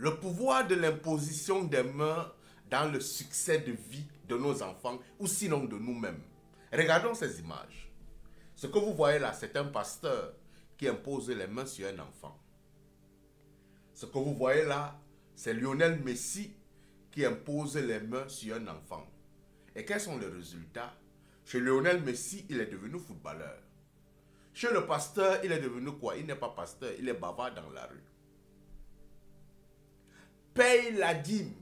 Le pouvoir de l'imposition des mains dans le succès de vie de nos enfants ou sinon de nous-mêmes. Regardons ces images. Ce que vous voyez là, c'est un pasteur qui impose les mains sur un enfant. Ce que vous voyez là, c'est Lionel Messi qui impose les mains sur un enfant. Et quels sont les résultats? Chez Lionel Messi, il est devenu footballeur. Chez le pasteur, il est devenu quoi? Il n'est pas pasteur, il est bavard dans la rue. Paye la dîme.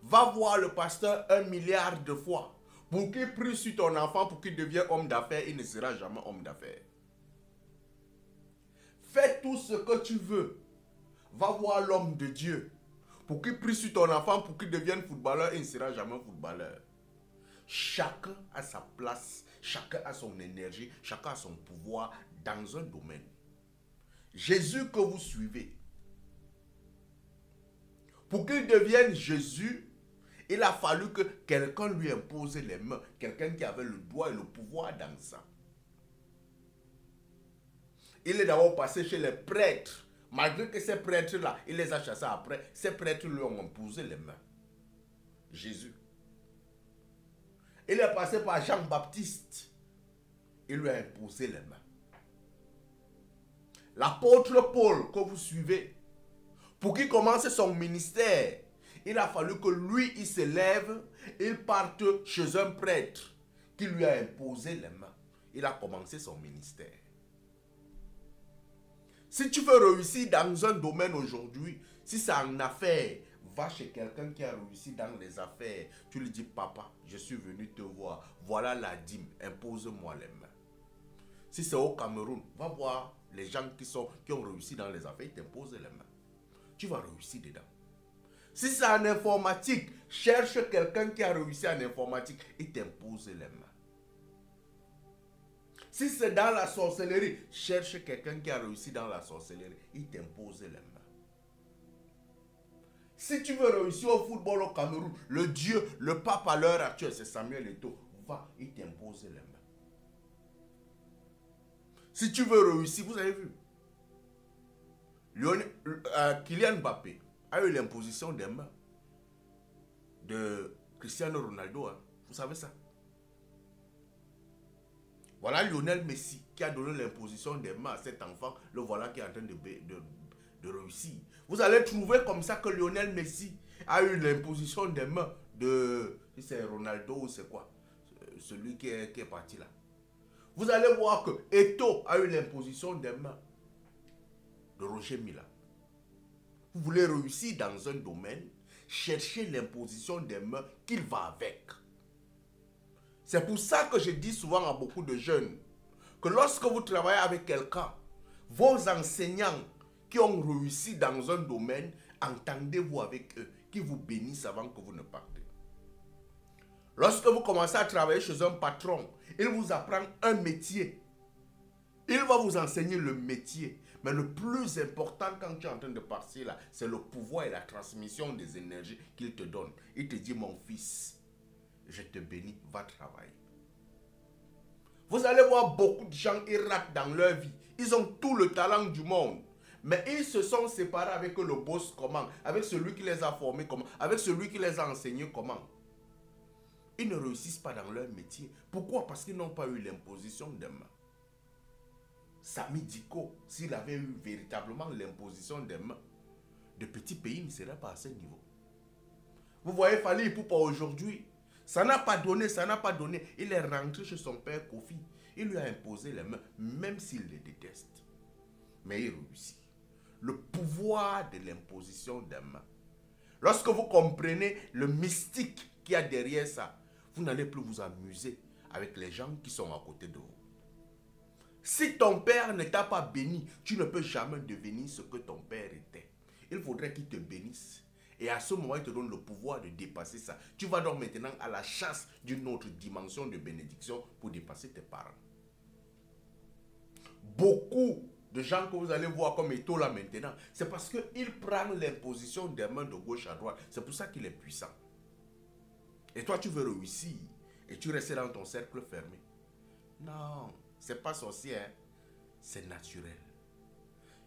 Va voir le pasteur 1 milliard de fois. Pour qu'il prie sur ton enfant, pour qu'il devienne homme d'affaires, il ne sera jamais homme d'affaires. Fais tout ce que tu veux. Va voir l'homme de Dieu. Pour qu'il prie sur ton enfant, pour qu'il devienne footballeur, il ne sera jamais footballeur. Chacun a sa place, chacun a son énergie, chacun a son pouvoir dans un domaine. Jésus que vous suivez, pour qu'il devienne Jésus, il a fallu que quelqu'un lui impose les mains, quelqu'un qui avait le droit et le pouvoir dans ça. Il est d'abord passé chez les prêtres. Malgré que ces prêtres-là, il les a chassés après, ces prêtres lui ont imposé les mains. Jésus. Il est passé par Jean-Baptiste. Il lui a imposé les mains. L'apôtre Paul que vous suivez, pour qu'il commence son ministère, il a fallu que lui, il se lève, il parte chez un prêtre qui lui a imposé les mains. Il a commencé son ministère. Si tu veux réussir dans un domaine aujourd'hui, si c'est en affaires, va chez quelqu'un qui a réussi dans les affaires. Tu lui dis, papa, je suis venu te voir. Voilà la dîme, impose-moi les mains. Si c'est au Cameroun, va voir les gens qui ont réussi dans les affaires, ils t'imposent les mains. Tu vas réussir dedans. Si c'est en informatique, cherche quelqu'un qui a réussi en informatique, il t'impose les mains. Si c'est dans la sorcellerie, cherche quelqu'un qui a réussi dans la sorcellerie, il t'impose les mains. Si tu veux réussir au football au Cameroun, le Dieu, le pape à l'heure actuelle, c'est Samuel Eto'o, va, il t'impose les mains. Si tu veux réussir, vous avez vu, Kylian Mbappé a eu l'imposition des mains de Cristiano Ronaldo, hein. Vous savez ça? Voilà Lionel Messi qui a donné l'imposition des mains à cet enfant. Le voilà qui est en train de réussir. Vous allez trouver comme ça que Lionel Messi a eu l'imposition des mains de... Si c'est Ronaldo ou c'est quoi? Celui qui est parti là. Vous allez voir que Eto'o a eu l'imposition des mains de Roger Mila. Vous voulez réussir dans un domaine, cherchez l'imposition des mains qu'il va avec. C'est pour ça que je dis souvent à beaucoup de jeunes que lorsque vous travaillez avec quelqu'un, vos enseignants qui ont réussi dans un domaine, entendez-vous avec eux, qui vous bénissent avant que vous ne partez. Lorsque vous commencez à travailler chez un patron, il vous apprend un métier. Il va vous enseigner le métier. Mais le plus important quand tu es en train de partir là, c'est le pouvoir et la transmission des énergies qu'il te donne. Il te dit, mon fils, je te bénis, va travailler. Vous allez voir beaucoup de gens, ils ratent dans leur vie. Ils ont tout le talent du monde. Mais ils se sont séparés avec le boss comment? Avec celui qui les a formés comment? Avec celui qui les a enseignés comment? Ils ne réussissent pas dans leur métier. Pourquoi? Parce qu'ils n'ont pas eu l'imposition des mains. Samy Diko, s'il avait eu véritablement l'imposition des mains, de petits pays ne seraient pas à ce niveau. Vous voyez Fally Ipupa aujourd'hui, ça n'a pas donné, ça n'a pas donné. Il est rentré chez son père Kofi. Il lui a imposé les mains, même s'il les déteste. Mais il réussit. Le pouvoir de l'imposition des mains. Lorsque vous comprenez le mystique qu'il y a derrière ça, vous n'allez plus vous amuser avec les gens qui sont à côté de vous. Si ton père ne t'a pas béni, tu ne peux jamais devenir ce que ton père était. Il faudrait qu'il te bénisse. Et à ce moment, il te donne le pouvoir de dépasser ça. Tu vas donc maintenant à la chasse d'une autre dimension de bénédiction pour dépasser tes parents. Beaucoup de gens que vous allez voir comme Eto'o là maintenant, c'est parce qu'il prend l'imposition des mains de gauche à droite. C'est pour ça qu'il est puissant. Et toi, tu veux réussir et tu restes dans ton cercle fermé. Non, c'est pas sorcier, hein? C'est naturel.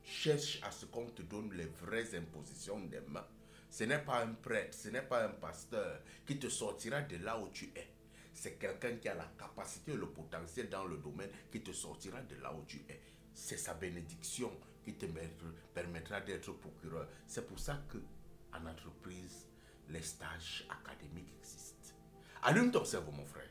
cherche à ce qu'on te donne les vraies impositions des mains. Ce n'est pas un prêtre, ce n'est pas un pasteur qui te sortira de là où tu es. C'est quelqu'un qui a la capacité et le potentiel dans le domaine qui te sortira de là où tu es. C'est sa bénédiction qui te permettra d'être procureur. C'est pour ça que en entreprise, les stages académiques existent. Allume ton cerveau, mon frère.